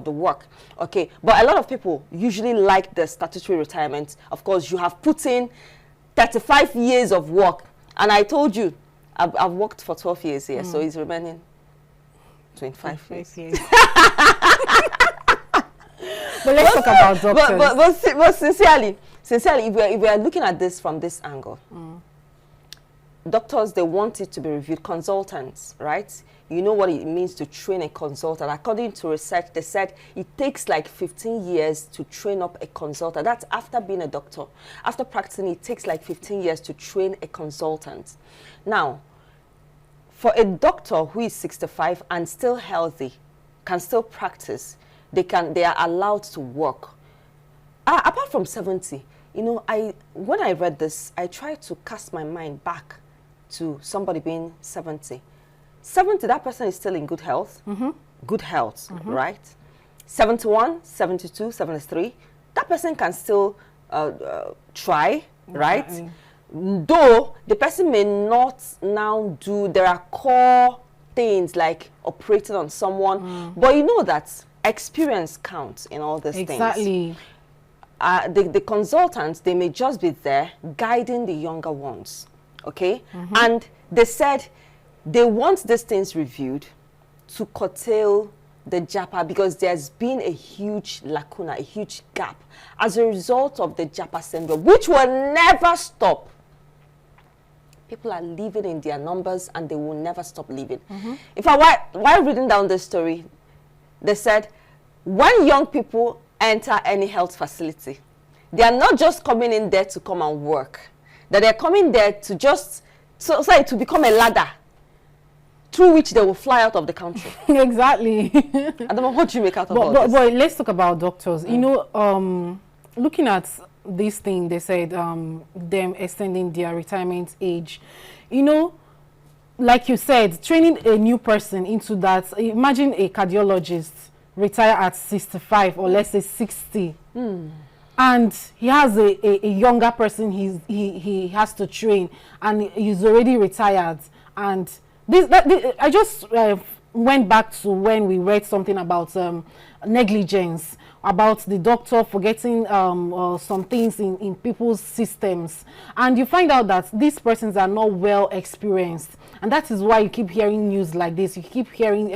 [SPEAKER 1] the work, okay? But a lot of people usually like the statutory retirement. Of course, you have put in 35 years of work, and I told you, I've worked for 12 years here, so it's remaining 25 years.
[SPEAKER 2] But let's talk about doctors.
[SPEAKER 1] But sincerely, if we are looking at this from this angle, doctors, they want it to be reviewed. Consultants, right? You know what it means to train a consultant. According to research, they said it takes like 15 years to train up a consultant. That's after being a doctor. After practicing, it takes like 15 years to train a consultant. Now, for a doctor who is 65 and still healthy, can still practice, they are allowed to work. Apart from 70, you know, when I read this, I tried to cast my mind back to somebody being 70. 70, that person is still in good health. Good health, right? 71, 72, 73, that person can still try, right? Though the person may not now do, there are core things like operating on someone, but you know that experience counts in all these things.
[SPEAKER 2] Exactly.
[SPEAKER 1] The consultants, they may just be there guiding the younger ones, okay? And they said they want these things reviewed to curtail the JAPA, because there's been a huge lacuna, a huge gap as a result of the JAPA syndrome, which will never stop. People are living in their numbers and they will never stop living. In fact, while reading down this story, they said when young people enter any health facility, they are not just coming in there to come and work, that they're coming there to just, to become a ladder through which they will fly out of the country.
[SPEAKER 2] Exactly.
[SPEAKER 1] I don't know what you make out of all this.
[SPEAKER 2] But let's talk about doctors. You know, looking at this thing, they said them extending their retirement age. You know, like you said, training a new person into that. Imagine a cardiologist retire at 65 or let's say 60. And he has a younger person he has to train, and he's already retired. And I just went back to when we read something about negligence, about the doctor forgetting some things in people's systems, and you find out that these persons are not well experienced, and that is why you keep hearing news like this. You keep hearing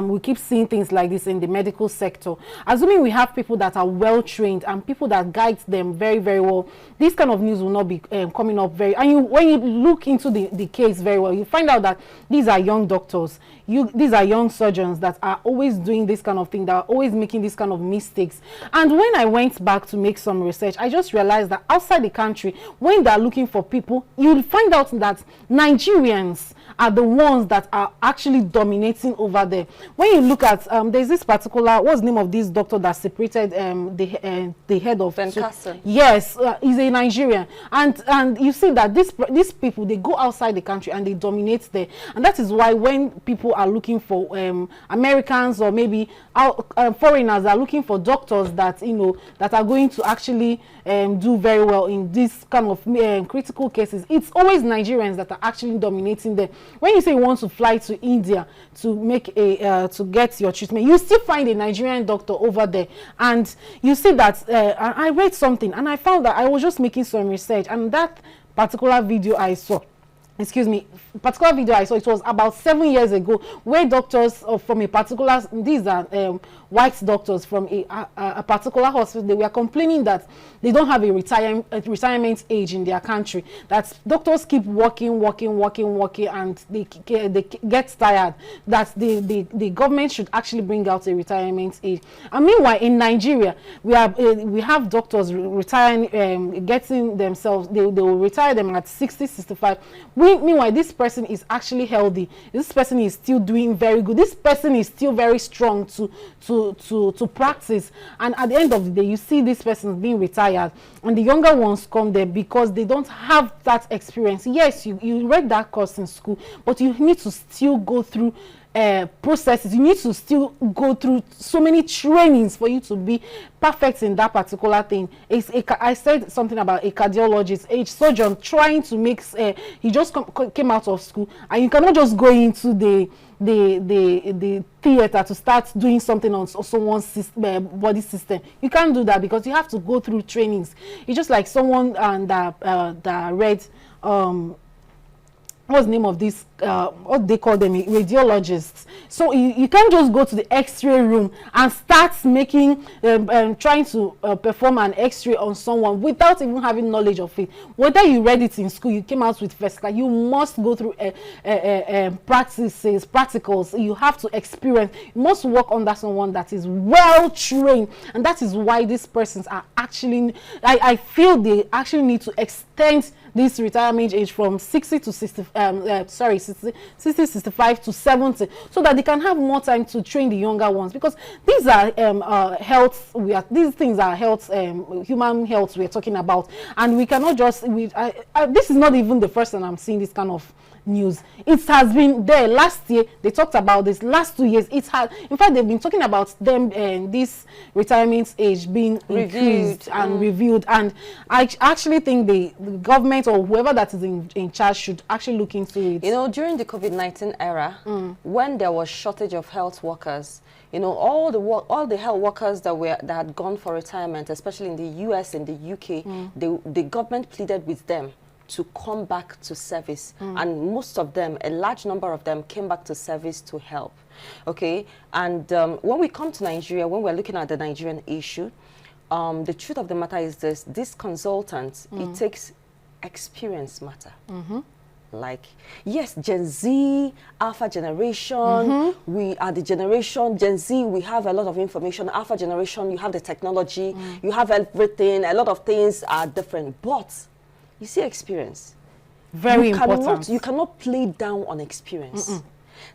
[SPEAKER 2] we keep seeing things like this in the medical sector. Assuming we have people that are well trained and people that guide them very, very well, this kind of news will not be coming up very. And when you look into the case very well, you find out that these are young doctors, these are young surgeons that are always doing this kind of thing, that are always making this kind of mistakes. And when I went back to make some research, I just realized that outside the country, when they're looking for people, you'll find out that Nigerians are the ones that are actually dominating over there. When you look at there's this particular, what's the name of this doctor that separated the head of
[SPEAKER 1] Ben Carson?
[SPEAKER 2] Yes, he's a Nigerian, and you see that these people, they go outside the country and they dominate there. And that is why when people are looking for Americans or maybe foreigners are looking for doctors that, you know, that are going to actually do very well in this kind of critical cases, it's always Nigerians that are actually dominating there. When you say you want to fly to India to make to get your treatment, you still find a Nigerian doctor over there. And you see that I read something and I found that I was just making some research, and that particular video I saw, it was about 7 years ago, where doctors from a particular, these are white doctors from a particular hospital, they were complaining that they don't have a retirement age in their country, that doctors keep working, and they get tired, that the government should actually bring out a retirement age. And meanwhile, in Nigeria, we have doctors retiring, getting themselves, they will retire them at 60, 65. Meanwhile, this person is actually healthy. This person is still doing very good. This person is still very strong to practice. And at the end of the day, you see this person being retired, and the younger ones come there because they don't have that experience. Yes, you read that course in school, but you need to still go through processes. You need to still go through so many trainings for you to be perfect in that particular thing. I said something about a cardiologist, a surgeon trying to make, he just came out of school, and you cannot just go into the theater to start doing something on someone's body system. You can't do that because you have to go through trainings. It's just like someone that read what's the name of this, what they call them, radiologists. So you can't just go to the x-ray room and start making, trying to perform an x-ray on someone without even having knowledge of it. Whether you read it in school, you came out with first class, you must go through practicals. You have to experience, you must work under someone that is well trained. And that is why these persons are actually, I feel they actually need to extend this retirement age from 60 to 65 to 70, so that they can have more time to train the younger ones, because these are health, these things are health, human health we're talking about, and we cannot just, this is not even the first time I'm seeing this kind of news. It has been there last year. They talked about this last 2 years. It had, in fact, they've been talking about them this retirement age being increased and reviewed, and I actually think the government or whoever that is in charge should actually look into it.
[SPEAKER 1] You know, during the COVID-19 era, when there was shortage of health workers, you know, all the health workers that had gone for retirement, especially in the US and the UK, the government pleaded with them to come back to service, and most of them, a large number of them, came back to service to help. Okay, and when we come to Nigeria, when we're looking at the Nigerian issue, the truth of the matter is this: these consultants, it takes experience matter. Like, yes, Gen Z, Alpha generation, we are the generation, Gen Z, we have a lot of information. Alpha generation, you have the technology, you have everything, a lot of things are different, but you see, experience. Very important. You cannot play down on experience.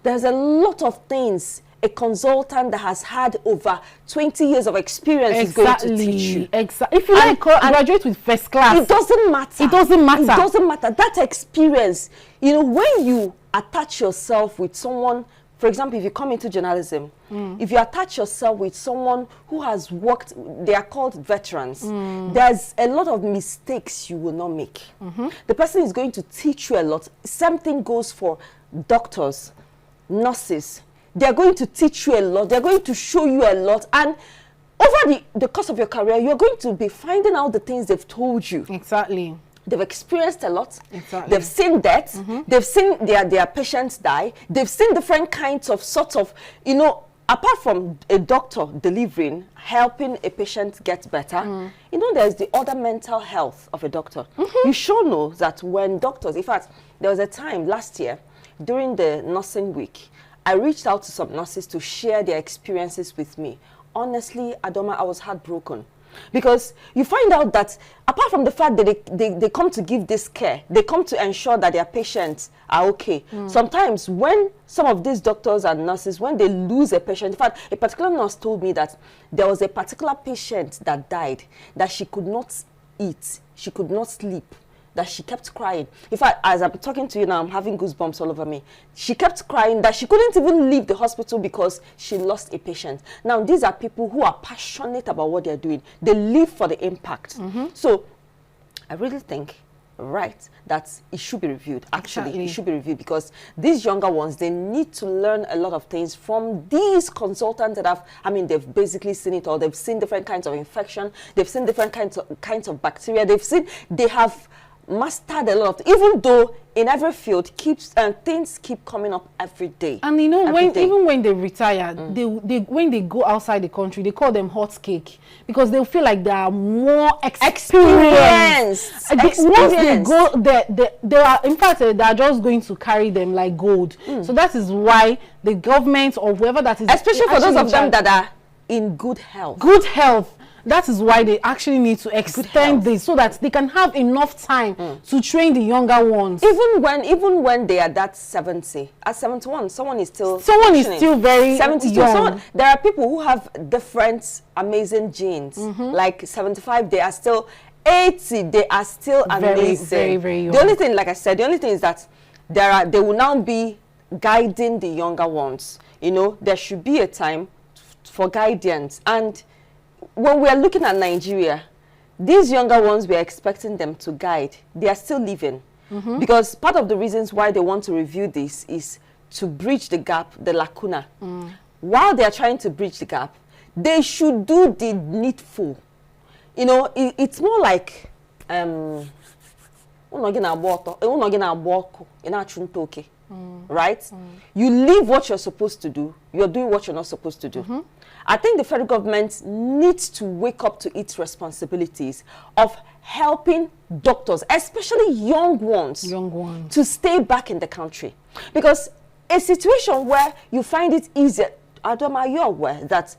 [SPEAKER 1] There's a lot of things a consultant that has had over 20 years of experience is going to teach you.
[SPEAKER 2] Exactly. If you graduate with first class,
[SPEAKER 1] it doesn't matter.
[SPEAKER 2] It doesn't matter.
[SPEAKER 1] It doesn't matter. That experience, you know, when you attach yourself with someone, for example, if you come into journalism, if you attach yourself with someone who has worked, they are called veterans, there's a lot of mistakes you will not make. The person is going to teach you a lot. Same thing goes for doctors, nurses. They're going to teach you a lot. They're going to show you a lot. And over the course of your career, you're going to be finding out the things they've told you.
[SPEAKER 2] Exactly.
[SPEAKER 1] They've experienced a lot.
[SPEAKER 2] Exactly.
[SPEAKER 1] They've seen death. They've seen their patients die. They've seen different kinds of sorts of, you know, apart from a doctor delivering, helping a patient get better, you know, there's the other mental health of a doctor. You sure know that when doctors, in fact, there was a time last year during the nursing week, I reached out to some nurses to share their experiences with me. Honestly, Adoma, I was heartbroken. Because you find out that apart from the fact that they come to give this care, they come to ensure that their patients are okay. Sometimes when some of these doctors and nurses, when they lose a patient, in fact, a particular nurse told me that there was a particular patient that died, that she could not eat, she could not sleep, that she kept crying. In fact, as I'm talking to you now, I'm having goosebumps all over me. She kept crying that she couldn't even leave the hospital because she lost a patient. Now, these are people who are passionate about what they're doing. They live for the impact. So, I really think, right, that it should be reviewed. Actually, it should be reviewed, because these younger ones, they need to learn a lot of things from these consultants that have, I mean, they've basically seen it all. They've seen different kinds of infection. They've seen different kinds of bacteria. They have mastered a lot, even though in every field things keep coming up every day. And you know,
[SPEAKER 2] even when they retire, when they go outside the country, they call them hot cake, because they feel like they are more experienced. Once they go they are, in fact, they are just going to carry them like gold. So that is why the government or whoever that is,
[SPEAKER 1] especially for those of them that are in good health.
[SPEAKER 2] That is why they actually need to extend this, so that they can have enough time to train the younger ones.
[SPEAKER 1] Even when they are that 70, at 71, someone is still
[SPEAKER 2] very
[SPEAKER 1] 72.
[SPEAKER 2] young.
[SPEAKER 1] There are people who have different amazing genes. Like 75, they are still 80. They are still amazing.
[SPEAKER 2] Very, very young.
[SPEAKER 1] The only thing, like I said, the only thing is that there will now be guiding the younger ones. You know, there should be a time for guidance. And when we are looking at Nigeria, these younger ones, we are expecting them to guide. They are still living. Because part of the reasons why they want to review this is to bridge the gap, the lacuna. While they are trying to bridge the gap, they should do the needful. You know, it's more like right? You leave what you're supposed to do, you're doing what you're not supposed to do. I think the federal government needs to wake up to its responsibilities of helping doctors, especially young ones, to stay back in the country. Because a situation where you find it easier, Adoma, you're aware that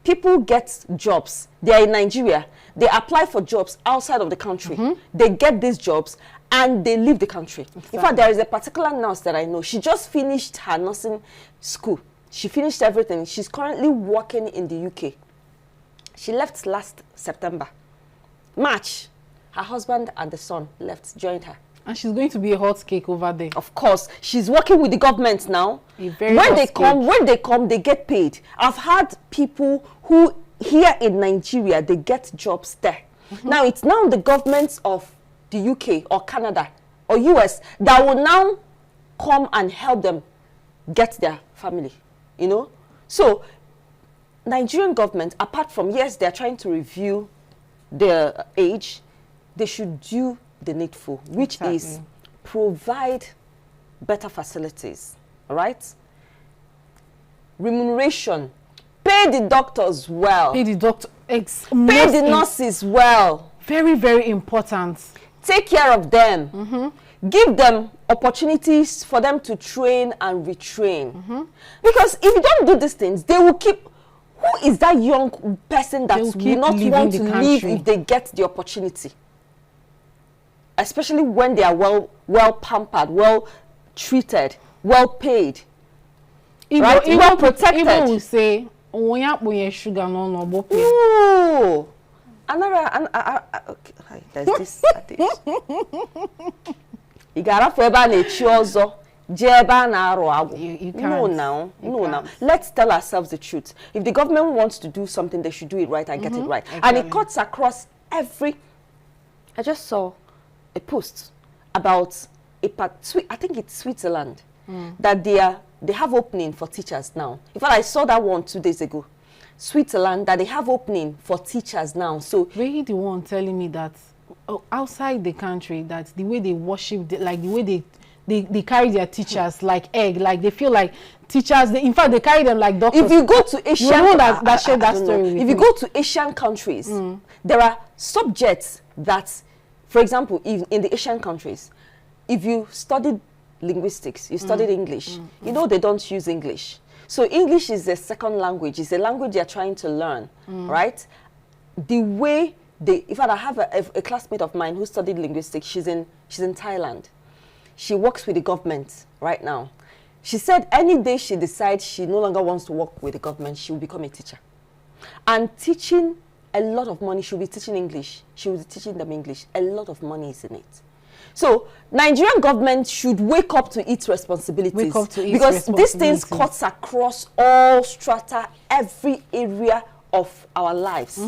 [SPEAKER 1] people get jobs. They are in Nigeria. They apply for jobs outside of the country. They get these jobs and they leave the country. Exactly. In fact, there is a particular nurse that I know. She just finished her nursing school. She finished everything. She's currently working in the UK. She left last September. March, her husband and the son joined her. And
[SPEAKER 2] she's going to be a hot cake over there.
[SPEAKER 1] Of course. She's working with the government now. When they come, they get paid. I've had people who here in Nigeria, they get jobs there. Now, it's now the governments of the UK or Canada or US that will now come and help them get their family, you know. So, Nigerian government, apart from, yes, they're trying to review their age, they should do the needful, which is provide better facilities, right? Remuneration, pay the doctors well.
[SPEAKER 2] Pay the doctor,
[SPEAKER 1] pay the nurses well.
[SPEAKER 2] Very, very important.
[SPEAKER 1] Take care of them. Give them opportunities for them to train and retrain. Because if you don't do these things, they will keep... Who is that young person that will not want to leave if they get the opportunity? Especially when they are well pampered, well treated, well paid, right? Well protected.
[SPEAKER 2] Even will say, sugar no.
[SPEAKER 1] Ooh. Okay, there's this. You gotta forever na No. Let's tell ourselves the truth. If the government wants to do something, they should do it right and get it right. Exactly. And it cuts across every... I just saw a post about I think it's Switzerland, that they have opening for teachers now. In fact, I saw that one 2 days ago. Switzerland, that they have opening for teachers now. So
[SPEAKER 2] really the one telling me that outside the country, that the way they worship, like the way they carry their teachers like egg, like they feel like teachers, in fact they carry them like doctors.
[SPEAKER 1] If you go to Asian,
[SPEAKER 2] that shared that story.
[SPEAKER 1] If you go to Asian countries, there are subjects that, for example, in the Asian countries, if you studied linguistics, you studied English, you know they don't use English. So English is a second language. It's a language they're trying to learn, right? The way in fact, I have a classmate of mine who studied linguistics. She's in Thailand. She works with the government right now. She said any day she decides she no longer wants to work with the government, she will become a teacher. And teaching a lot of money, she'll be teaching English. She will be teaching them English. A lot of money is in it. So, Nigerian government should wake up to its responsibilities. Because these things cuts across all strata, every area of our lives.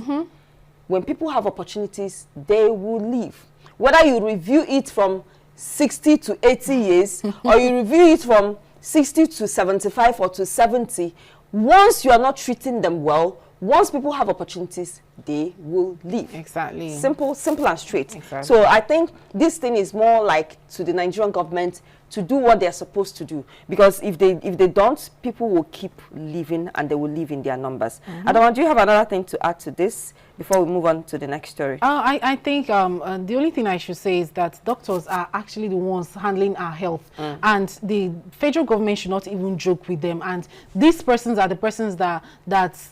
[SPEAKER 1] When people have opportunities, they will leave. Whether you review it from 60 to 80 years, or you review it from 60 to 75 or to 70, once you are not treating them well, once people have opportunities, they will leave.
[SPEAKER 2] Exactly.
[SPEAKER 1] Simple and straight. Exactly. So I think this thing is more like to the Nigerian government to do what they're supposed to do. Because if they don't, people will keep leaving and they will leave in their numbers. Adama, do you have another thing to add to this before we move on to the next story?
[SPEAKER 2] I think the only thing I should say is that doctors are actually the ones handling our health. And the federal government should not even joke with them. And these persons are the persons that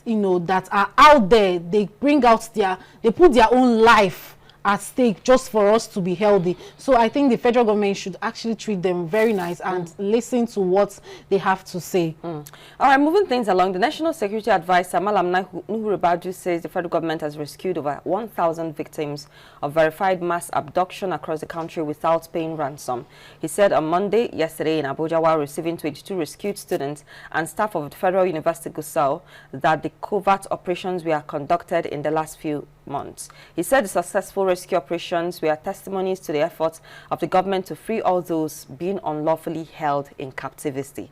[SPEAKER 2] you know, that are out there. They bring out they put their own life at stake just for us to be healthy. So I think the federal government should actually treat them very nice and listen to what they have to say.
[SPEAKER 1] All right, moving things along, the National Security Advisor, Malam Nuhu Ribadu, says the federal government has rescued over 1,000 victims of verified mass abduction across the country without paying ransom. He said on Monday, yesterday in Abuja, while receiving 22 rescued students and staff of the Federal University Gusau, that the covert operations were conducted in the last few months. He said the successful rescue operations were testimonies to the efforts of the government to free all those being unlawfully held in captivity.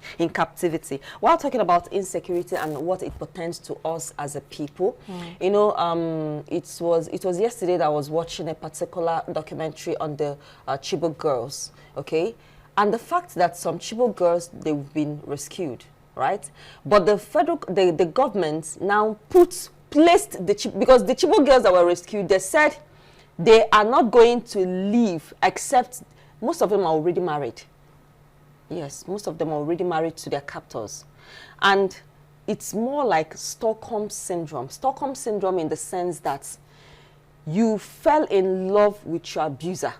[SPEAKER 1] While talking about insecurity and what it portends to us as a people, you know, it was yesterday that I was watching a particular documentary on the Chibok girls, okay, and the fact that some Chibok girls, they've been rescued, right? But the government now placed because the Chibok girls that were rescued, they said they are not going to leave, except most of them are already married. Yes, most of them are already married to their captors. And it's more like Stockholm Syndrome. Stockholm Syndrome in the sense that you fell in love with your abuser.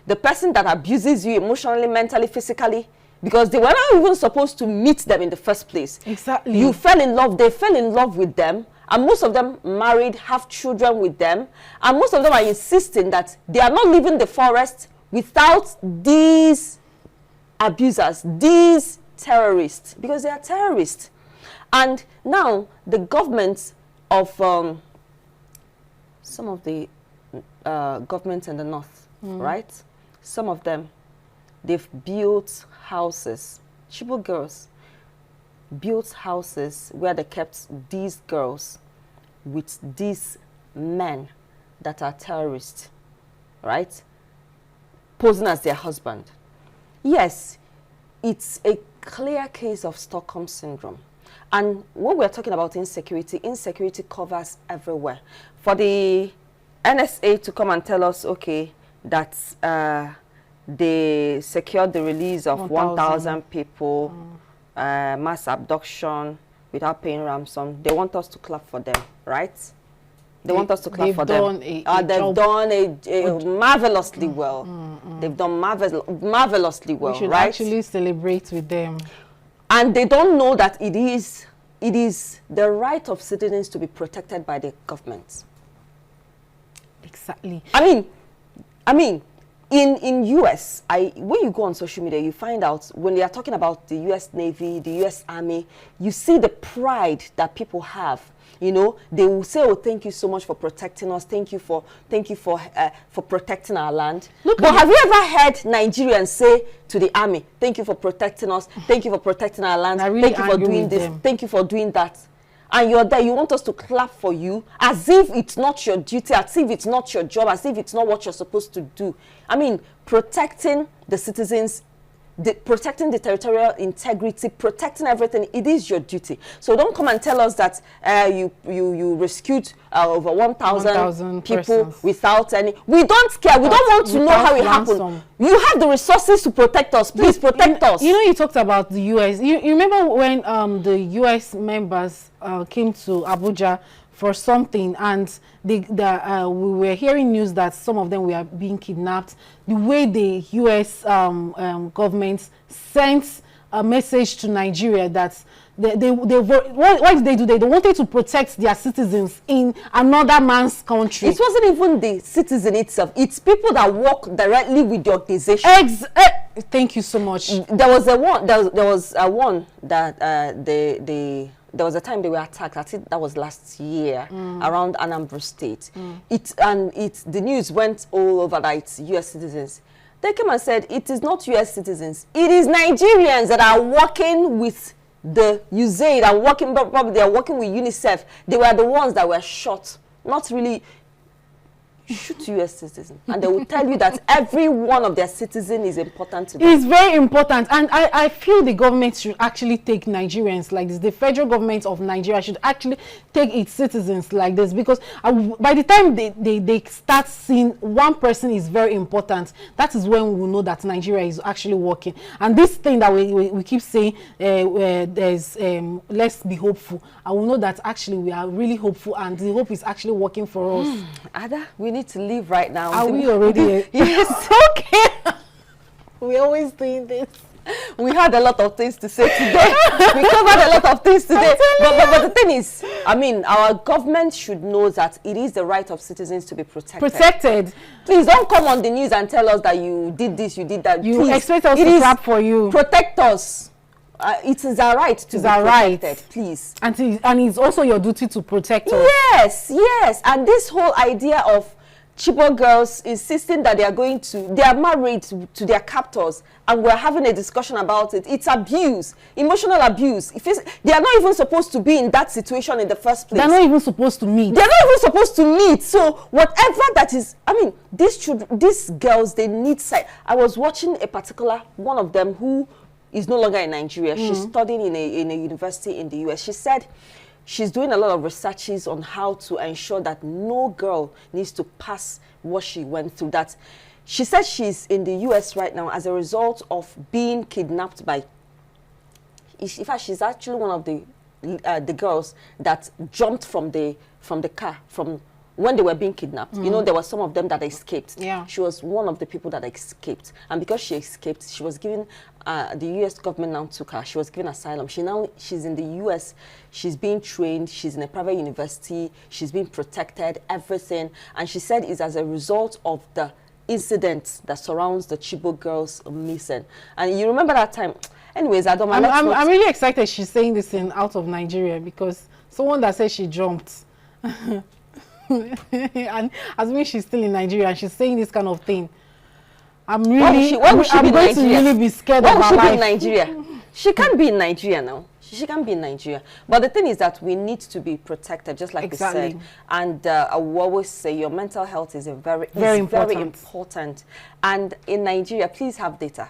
[SPEAKER 1] The person that abuses you emotionally, mentally, physically, because they were not even supposed to meet them in the first place.
[SPEAKER 2] Exactly.
[SPEAKER 1] You fell in love, they fell in love with them, and most of them married, have children with them, and most of them are insisting that they are not leaving the forest without these abusers, these terrorists, because they are terrorists. And now the governments of some of the governments in the north, right? Some of them, they've built houses. Chibok girls built houses where they kept these girls with these men that are terrorists, right? Posing as their husband. Yes, it's a clear case of Stockholm Syndrome. And when we're talking about insecurity, insecurity covers everywhere. For the NSA to come and tell us, okay, that they secured the release of 1,000 people, mass abduction without paying ransom, they want us to clap for them, right? They want us to clap for them. They've done a marvelously well. They've done marvelously well,
[SPEAKER 2] we should
[SPEAKER 1] right?
[SPEAKER 2] actually celebrate with them. And
[SPEAKER 1] they don't know that it is the right of citizens to be protected by the government.
[SPEAKER 2] Exactly.
[SPEAKER 1] I mean, in US, when you go on social media, you find out when they are talking about the US Navy, the US Army, you see the pride that people have. You know, they will say, "Oh, thank you so much for protecting us. Thank you for protecting our land." But have you ever heard Nigerians say to the army, "Thank you for protecting us. Thank you for protecting our land.
[SPEAKER 2] Really
[SPEAKER 1] thank you for doing this. Thank you for doing that." And you're there, you want us to clap for you as if it's not your duty, as if it's not your job, as if it's not what you're supposed to do. I mean, protecting the citizens, protecting the territorial integrity, protecting everything, it is your duty. So don't come and tell us that you rescued over 1,000 people persons without any. We don't care. We don't want to know how it happened. You have the resources to protect us. Please protect us.
[SPEAKER 2] You know, you talked about the US. You remember when the US members came to Abuja for something, and we were hearing news that some of them were being kidnapped. The way the U.S. government sent a message to Nigeria that what did they do? They wanted to protect their citizens in another man's country.
[SPEAKER 1] It wasn't even the citizen itself. It's people that work directly with the organization.
[SPEAKER 2] Thank you so much.
[SPEAKER 1] There was a one that there was a time they were attacked. I think that was last year around Anambra State. The news went all over that it's U.S. citizens. They came and said it is not U.S. citizens. It is Nigerians that are working with the USAID and probably they are working with UNICEF. They were the ones that were shot. Not really. Shoot U.S. citizens, and they will tell you that every one of their citizens is important to them.
[SPEAKER 2] It's very important, and I feel the government should actually take Nigerians like this. The federal government of Nigeria should actually take its citizens like this, because by the time they start seeing one person is very important, that is when we will know that Nigeria is actually working. And this thing that we keep saying, there's let's be hopeful. I will know that actually we are really hopeful, and the hope is actually working for us.
[SPEAKER 1] Ada, we need to leave right now.
[SPEAKER 2] Are we already?
[SPEAKER 1] Yes.
[SPEAKER 2] Okay. We're always doing this.
[SPEAKER 1] We had a lot of things to say today. We covered a lot of things today. But the thing is, I mean, our government should know that it is the right of citizens to be protected.
[SPEAKER 2] Protected.
[SPEAKER 1] Please don't come on the news and tell us that you did this, you did that.
[SPEAKER 2] You
[SPEAKER 1] Please,
[SPEAKER 2] expect us to clap for you.
[SPEAKER 1] Protect us. It is our right to be protected, please.
[SPEAKER 2] And it's also your duty to protect us.
[SPEAKER 1] Yes, yes. And this whole idea of Chibok girls insisting that they are married to their captors, and we're having a discussion about it. It's abuse, emotional abuse. They are not even supposed to be in that situation in the first place.
[SPEAKER 2] They're not even supposed to meet.
[SPEAKER 1] They're not even supposed to meet. So whatever that is, I mean, these girls, they need sight. I was watching a particular one of them who is no longer in Nigeria. She's studying in a university in the US. She said she's doing a lot of researches on how to ensure that no girl needs to pass what she went through. That she said she's in the US right now as a result of being kidnapped by, in fact, she's actually one of the girls that jumped from the car from when they were being kidnapped. You know, there were some of them that escaped.
[SPEAKER 2] Yeah.
[SPEAKER 1] She was one of the people that escaped. And because she escaped, she was given, the US government now took her. She was given asylum. She's in the US. She's being trained. She's in a private university. She's being protected, everything. And she said it's as a result of the incident that surrounds the Chibok girls missing. And you remember that time? Anyways, Adoma,
[SPEAKER 2] I'm really excited she's saying this out of Nigeria, because someone that said she jumped and assuming she's still in Nigeria and she's saying this kind of thing, I'm going to really be scared of her life.
[SPEAKER 1] Why would she be in Nigeria? She can't be in Nigeria now. She can't be in Nigeria. But the thing is that we need to be protected, just like we said. And I will always say your mental health is very important. And in Nigeria, please have data.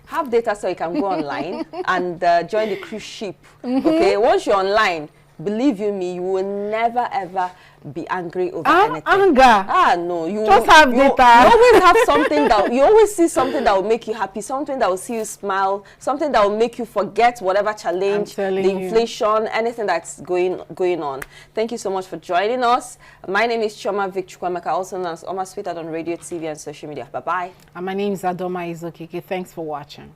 [SPEAKER 1] Have data so you can go online and join the cruise ship. Okay, once you're online, believe you me, you will never ever be angry over anything.
[SPEAKER 2] Anger?
[SPEAKER 1] No, you
[SPEAKER 2] just have data.
[SPEAKER 1] You always have something you always see something that will make you happy, something that will see you smile, something that will make you forget whatever challenge, the inflation, anything that's going on. Thank you so much for joining us. My name is Chioma Vic Chukwemeka, also known as Oma Sweetheart on radio, TV, and social media. Bye bye.
[SPEAKER 2] And my name is Adoma Izokike. Thanks for watching.